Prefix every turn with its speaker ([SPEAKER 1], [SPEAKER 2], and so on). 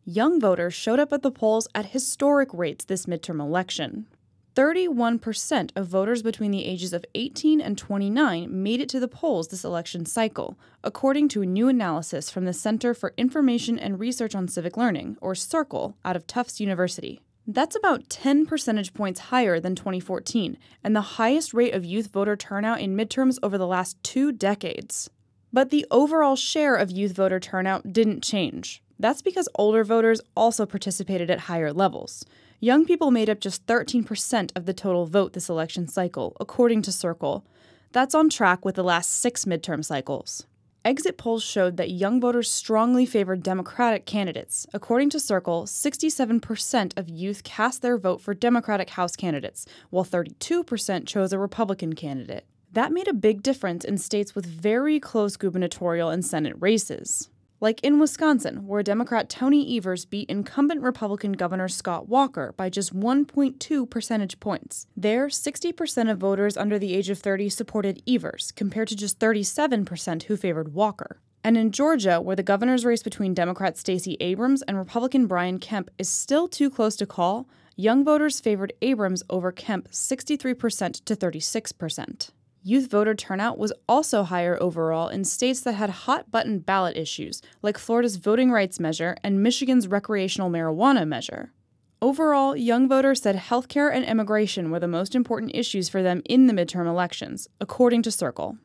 [SPEAKER 1] Young voters showed up at the polls at historic rates this midterm election. 31% of voters between the ages of 18 and 29 made it to the polls this election cycle, according to a new analysis from the Center for Information and Research on Civic Learning, or CIRCLE, out of Tufts University. That's about 10 percentage points higher than 2014, and the highest rate of youth voter turnout in midterms over the last 2 decades. But the overall share of youth voter turnout didn't change. That's because older voters also participated at higher levels. Young people made up just 13% of the total vote this election cycle, according to CIRCLE. That's on track with the last 6 midterm cycles. Exit polls showed that young voters strongly favored Democratic candidates. According to CIRCLE, 67% of youth cast their vote for Democratic House candidates, while 32% chose a Republican candidate. That made a big difference in states with very close gubernatorial and Senate races. Like in Wisconsin, where Democrat Tony Evers beat incumbent Republican Governor Scott Walker by just 1.2 percentage points. There, 60% of voters under the age of 30 supported Evers, compared to just 37% who favored Walker. And in Georgia, where the governor's race between Democrat Stacey Abrams and Republican Brian Kemp is still too close to call, young voters favored Abrams over Kemp 63% to 36%. Youth voter turnout was also higher overall in states that had hot-button ballot issues, like Florida's voting rights measure and Michigan's recreational marijuana measure. Overall, young voters said healthcare and immigration were the most important issues for them in the midterm elections, according to CIRCLE.